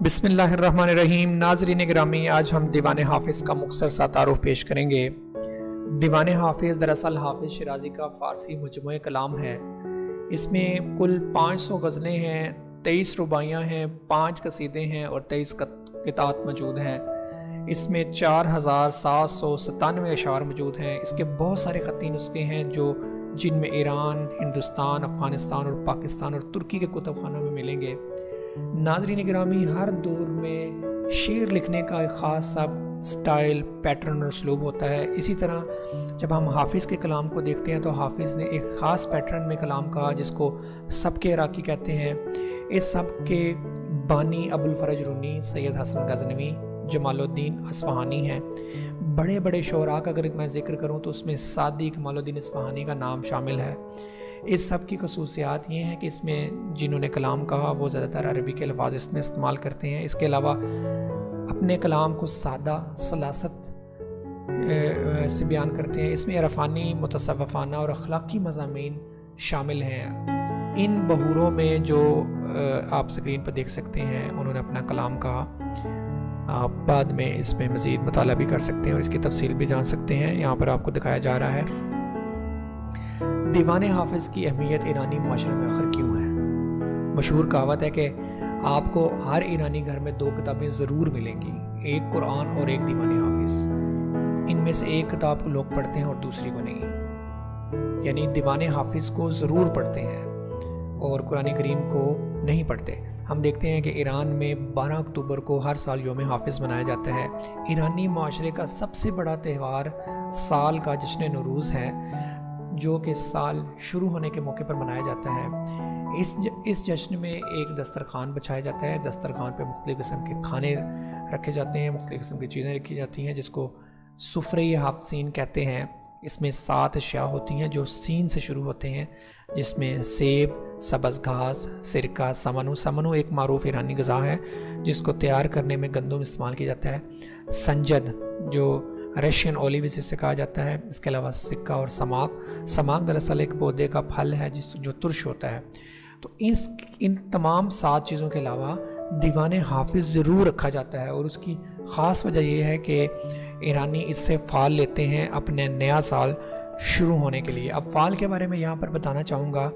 बिस्मिल्लाहिर्रहमानिर्रहीम। नाज़रीन ग्रामी, आज हम दीवान हाफिज़ का मुख्तसर सा तारुफ पेश करेंगे। दीवान हाफिज़ दरअसल हाफिज़ शिराज़ी का फ़ारसी मजमूए कलाम है। इसमें कुल 500 गज़लें हैं, 23 रुबाइयाँ हैं, 5 कसीदे हैं और 23 कितात मौजूद हैं। इसमें 4797 अशार मौजूद हैं। इसके बहुत सारे ख़ती नुस्खे हैं जिनमें ईरान, हिंदुस्तान, अफ़गानिस्तान और पाकिस्तान और तुर्की के कुतुबखानों में मिलेंगे। नाज़रीन गिरामी, हर दौर में शेर लिखने का एक ख़ास सब स्टाइल, पैटर्न और उसलूब होता है। इसी तरह जब हम हाफिज़ के कलाम को देखते हैं तो हाफिज़ ने एक ख़ास पैटर्न में कलाम कहा जिसको सबके इराक़ी कहते हैं। इस सब के बानी अबुल फ़रज रूनी, सैयद हसन गज़नवी, जमालुद्दीन अस्फ़हानी हैं। बड़े बड़े शोरा का अगर मैं ज़िक्र करूँ तो उसमें सादी कमालुद्दीन अस्फ़हानी का नाम शामिल है। इस सब की खसूसियात ये हैं कि इसमें जिन्होंने कलाम कहा वो ज़्यादातर अरबी के अल्फाज इसमें इस्तेमाल करते हैं। इसके अलावा अपने कलाम को सादा, सलासत से बयान करते हैं। इसमें इरफानी, मुतसव्वफ़ाना और अखलाकी मज़ामीन शामिल हैं। इन बहूरों में जो आप स्क्रीन पर देख सकते हैं उन्होंने अपना कलाम कहा। आप बाद में इसमें मज़ीद मुताला भी कर सकते हैं और इसकी तफसील भी जान सकते हैं। यहाँ पर आपको दिखाया जा रहा है दीवान हाफिज़ की अहमियत ईरानी माशरे में आखिर क्यों है। मशहूर कहावत है कि आपको हर ईरानी घर में 2 किताबें ज़रूर मिलेंगी, एक कुरान और एक दीवान हाफिज़। इनमें से एक किताब को लोग पढ़ते हैं और दूसरी को नहीं, यानी दीवान हाफिज़ को ज़रूर पढ़ते हैं और कुरान करीम को नहीं पढ़ते। हम देखते हैं कि ईरान में 12 अक्टूबर को हर साल यौम हाफिज़ मनाया जाता है। ईरानी माशरे का सबसे बड़ा त्यौहार साल का जश्न नौरूज़ है जो कि साल शुरू होने के मौके पर मनाया जाता है। इस जश्न में एक दस्तरखान बिछाया जाता है। दस्तरखान पे मुख्तलिफ़ किस्म के खाने रखे जाते हैं, मुख्तलिफ़ किस्म की चीज़ें रखी जाती हैं जिसको सुफ़रे हाफ़सीन कहते हैं। इसमें 7 अशिया होती हैं जो सीन से शुरू होते हैं, जिसमें सेब, सब्ज़ घास, सिरका, समनू एक मारूफ ईरानी ग़िज़ा है जिसको तैयार करने में गंदम इस्तेमाल किया जाता है। संजद जो रशियन ओलिव इसे कहा जाता है। इसके अलावा सिक्का और समाक दरअसल एक पौधे का फल है जो तुर्श होता है। तो इन तमाम 7 चीज़ों के अलावा दीवान हाफिज़ ज़रूर रखा जाता है और उसकी ख़ास वजह यह है कि ईरानी इससे फ़ाल लेते हैं अपने नया साल शुरू होने के लिए। अब फ़ाल के बारे में यहाँ पर बताना चाहूँगा।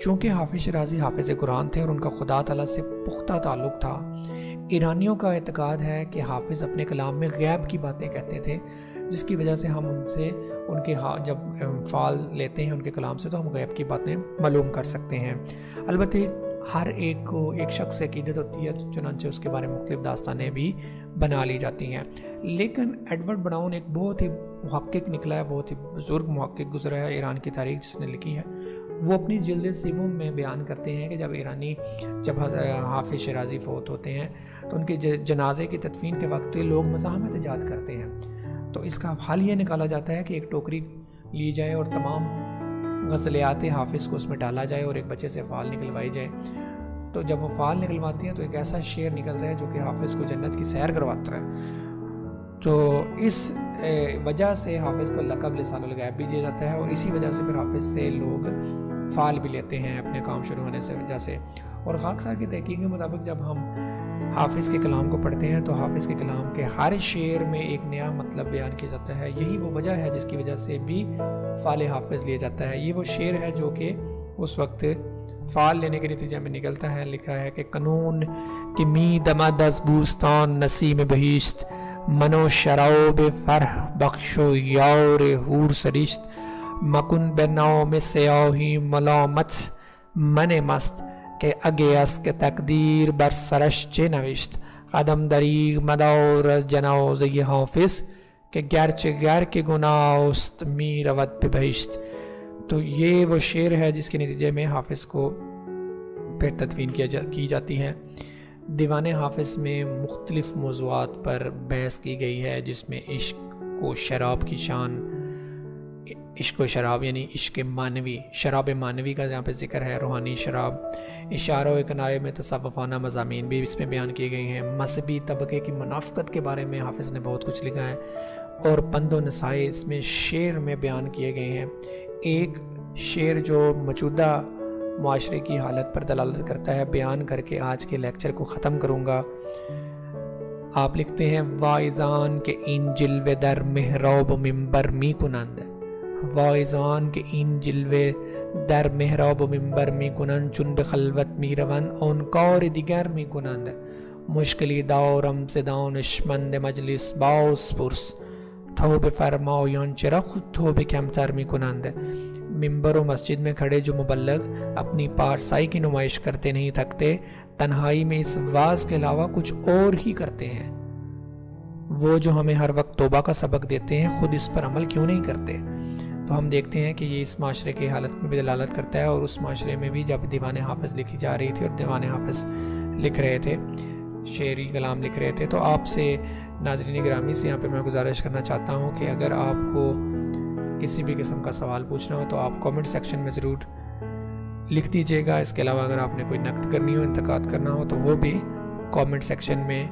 चूँकि हाफिज़ शिराज़ी हाफिज़ कुरान थे और उनका खुदा ताला से पुख्ता ताल्लुक़ था, ईरानियों का एतकाद है कि हाफिज़ अपने कलाम में गैब की बातें कहते थे, जिसकी वजह से हम उनके जब फ़ाल लेते हैं उनके कलाम से तो हम गैब की बातें मालूम कर सकते हैं। अलबत्ते हर एक को एक शख्स से अक़ीदत होती है, चुनांचे उसके बारे में मुख्तलिफ़ दास्तानें भी बना ली जाती हैं। लेकिन एडवर्ड ब्राउन एक बहुत ही मुहक्किक निकला है, बहुत ही बुज़ुर्ग मुहक्किक गुज़रा है ईरान की तारीख़ जिसने लिखी है। वो अपनी जिल्द सिवम में बयान करते हैं कि जब हाफिज़ शिराज़ी फ़ौत होते हैं तो उनके जनाजे की तदफीन के वक्त लोग मज़ाहमत ईजाद करते हैं। तो इसका हल ये निकाला जाता है कि एक टोकरी ली जाए और तमाम ग़ज़लियात हाफिज़ को उसमें डाला जाए और एक बच्चे से फ़ाल निकलवाई जाए। तो जब वो फ़ाल निकलवाती हैं तो एक ऐसा शेर निकलता है जो कि हाफिज़ को जन्नत की सैर करवाता है। तो इस वजह से हाफिज़ को लक़ब लिसानुल गैब भी दिया जाता है और इसी वजह से फिर हाफिज़ से लोग फ़ाल भी लेते हैं अपने काम शुरू होने से वजह से। और खाकसार की तहकीक के मुताबिक जब हम हाफिज़ के कलाम को पढ़ते हैं तो हाफिज़ के कलाम के हर शेर में एक नया मतलब बयान किया जाता है। यही वो वजह है जिसकी वजह से भी फ़ाल हाफिज़ लिया जाता है। ये वो शेर है जो कि उस वक्त फ़ाल लेने के नतीजे में निकलता है। लिखा है कि कानून कि मी दमा दस बूस्तान नसीम बहिश्त मनो शराब फ़रह बख्शो यार हूर सरिश्त मकुन बेनाओ में सयाही मलामत मने मस्त के अगे अस के तकदीर बर सरश चे नविश्त कदम दरीग मदौर जनाओ ज़य हाफिज़ के गैर के गुनाउस्त मीर अवद पे बहिश्त। तो ये वो शेर है जिसके नतीजे में हाफिज़ को फिर तदफीन की जाती है। दीवान हाफिज़ में मुख्तलिफ़ मौज़ूआत पर बहस की गई है, जिसमें इश्क व शराब की शान, इश्क व शराब यानी इश्क मानवी, शराब मानवी का जहाँ पे ज़िक्र है, रूहानी शराब, इशारा व कनाए में तसव्वुफ़ाना मज़ामीन भी इसमें बयान किए गए हैं। मज़हबी तबके की मुनाफ़क़त के बारे में हाफिज़ ने बहुत कुछ लिखा है और पंदो नसाए इसमें शेर में बयान किए गए हैं। एक शेर जो मौजूदा معاشرے کی حالت پر دلالت کرتا ہے بیان کر کے آج کے لیکچر کو ختم کروں گا۔ آپ لکھتے ہیں واعظان کے این جلوے در محراب و منبر می کنند، واعظان کے این جلوے در محراب و منبر می کنند، چون به خلوت می روند آن کار دیگر می کنند، مشکلی دارم ز دانشمند مجلس باز پرس، توبه فرمایان چرا خود توبه کمتر می کنند۔ منبر و مسجد میں کھڑے جو مبلغ اپنی پارسائی کی نمائش کرتے نہیں تھکتے، تنہائی میں اس واز کے علاوہ کچھ اور ہی کرتے ہیں۔ وہ جو ہمیں ہر وقت توبہ کا سبق دیتے ہیں خود اس پر عمل کیوں نہیں کرتے؟ تو ہم دیکھتے ہیں کہ یہ اس معاشرے کی حالت میں بھی دلالت کرتا ہے، اور اس معاشرے میں بھی جب دیوان حافظ لکھی جا رہی تھی اور دیوان حافظ لکھ رہے تھے، شعری کلام لکھ رہے تھے، تو آپ سے ناظرین گرامی سے یہاں پہ میں گزارش کرنا چاہتا ہوں کہ اگر آپ کو کسی بھی قسم کا سوال پوچھنا ہو تو آپ کامنٹ سیکشن میں ضرور لکھ دیجیے گا۔ اس کے علاوہ اگر آپ نے کوئی نقد کرنی ہو، انتقاد کرنا ہو تو وہ بھی کامنٹ سیکشن میں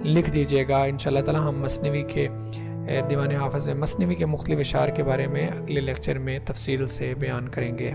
لکھ دیجیے گا۔ انشاءاللہ تعالی ہم مثنوی کے دیوان حافظ میں مثنوی کے مختلف اشعار کے بارے میں اگلے لیکچر میں تفصیل سے بیان کریں گے۔